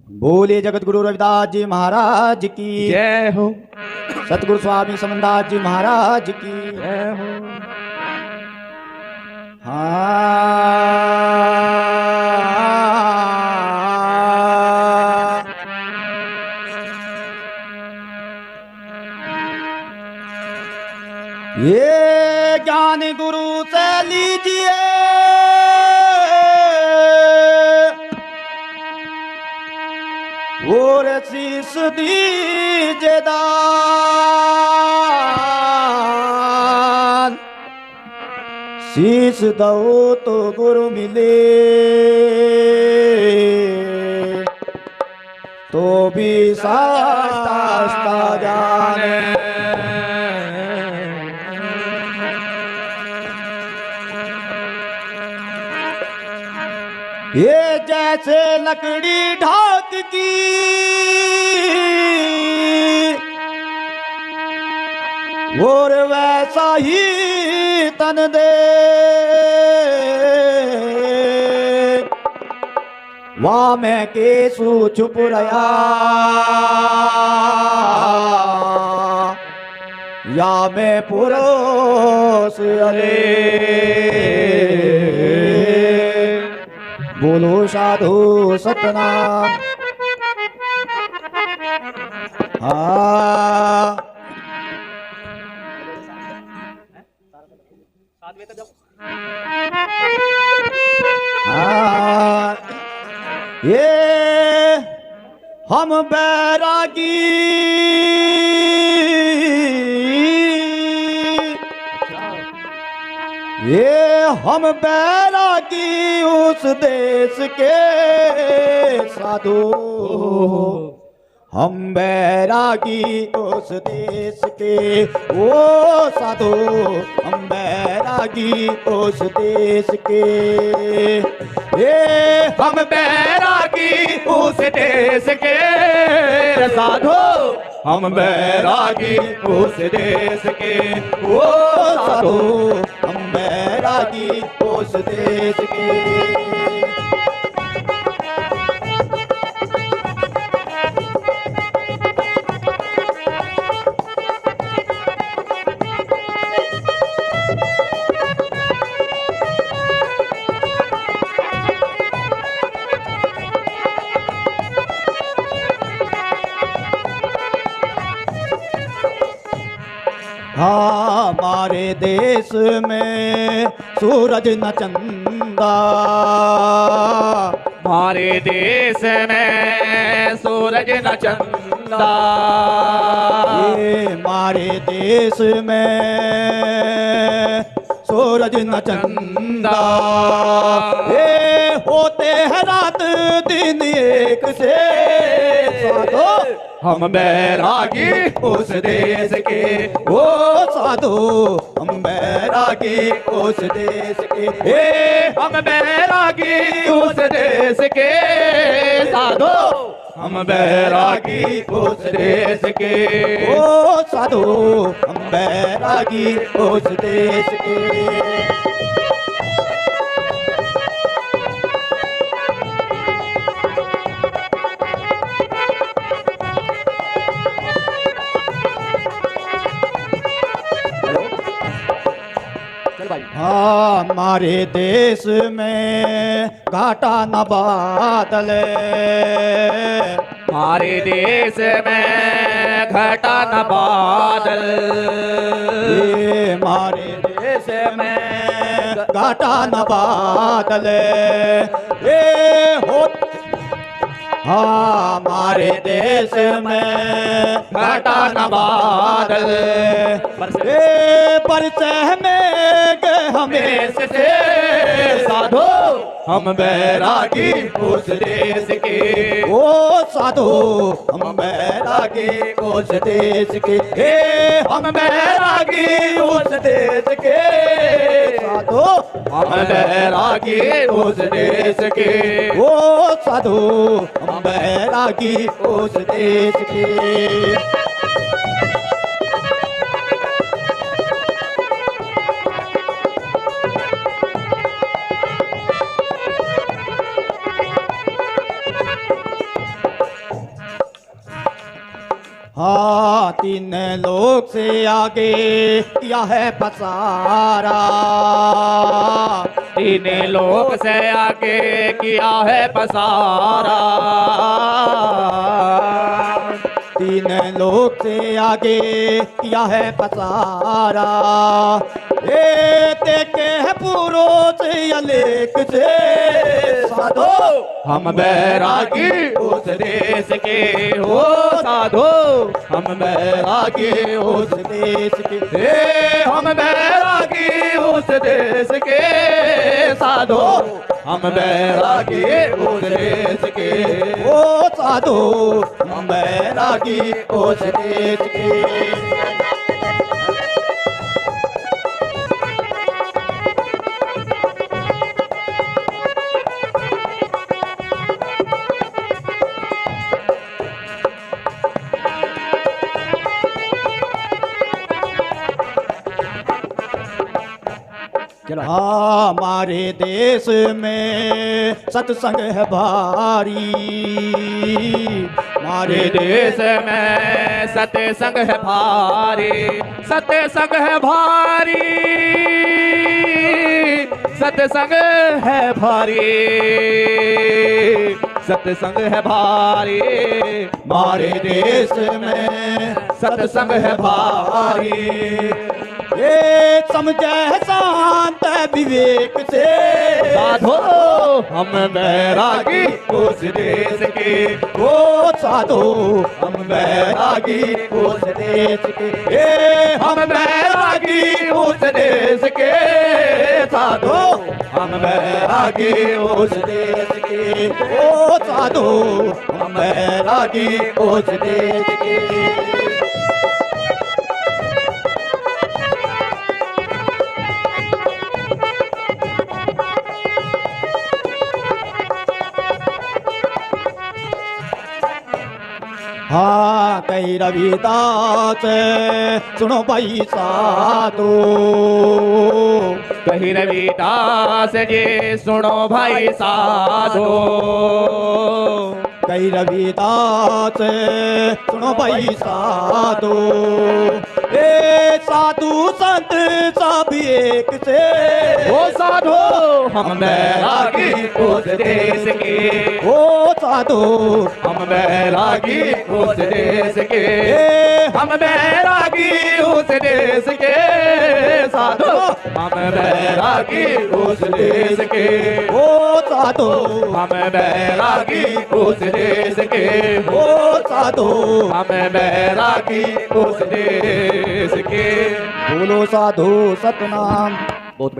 बोले जगत गुरु रविदास जी महाराज की जय हो। सतगुरु स्वामी समनदास जी महाराज की जय हो। हाँ ये ज्ञान गुरु से लीजिए और शीश दीजिए दान, शीश दो तो गुरु मिले तो भी शास्ता जाने। ये जैसे लकड़ी ढाक की और वैसा ही तन दे, वहाँ मैं केसु छुप रहा या मैं पुरुष अरे। बोलो साधु सतनाम। हाँ हाँ ये हम बैरागी ये हम बैरागी उस देश के साधु, हम बैरागी उस देश के ओ साधु, हम बैरागी उस देश के। ये हम बैरागी उस देश के साधु, हम बैरागी उस देश के ओ साधु, हम बैरागी उस देश के। हमारे देश में सूरज न चंदा, हमारे देश में सूरज न चंदा, ये हमारे देश में सूरज न चंदा, ये होते हैं रात दिन एक से साधु, हम बैरागी उस देश के ओ साधु, हम बैरागी उस देश के। हे हम बैरागी उस देश के साधु, हम बैरागी उस देश के ओ साधु, हम बैरागी उस देश के। हमारे देश में घाटा न बादल, हमारे देश में घटा न बादल, ये हमारे देश में घाटा न बादल, ये हो हमारे देश में घाटा न बादल, ये परसे में हमें से साधु, हम बैरागी उस देश के ओ साधु, हम बैरागी उस देश के। हे हम बैरागी उस देश के साधु, हम बैरागी उस देश के ओ साधु, हम बैरागी उस देश के। हाँ तीन लोक से आगे किया है पसारा, तीन लोक से आगे किया है पसारा, तीन लोक से आगे किया है पसारा। ये देखे है पूरों से अलेख से साधो, हम बैरागी उस देश के हो साधो, हम बैरागी उस देश के हे हम बैरागी उस देश के साधो, हम बैरागी उस देश के ओ साधो, हम बैरागी उस देश के। हमारे देश में सत्संग है भारी, हमारे देश में सत्संग है भारी, सत्संग है भारी, सत्संग है भारी, सत्संग है भारी, हमारे देश में सत्संग है भारी। ये समझे शांत विवेक से साधो, हम बैरागी उस देश के ओ साधो, हम बैरागी उस देश के। ये हम बैरागी उस देश के साधो, हम बैरागी उस देश के ओ साधो, हम बैरागी उस देश के। हाँ कई रविदास सुनो भाई साधो, कही रविदास जी सुनो भाई साधो, कई रविदास सुनो भाई साधो। ए साधु संत सब एक से ओ साधो, हम बैरागी उस देश के ओ साधो, हम बैरागी उस देश के हम बैरागी उस देश के साधो, हम बैरागी उस देश के ओ साधो, हम बैरागी उस देश के ओ साधो, हम बैरागी उस देश के। बोलो साधु सतनाम। बहुत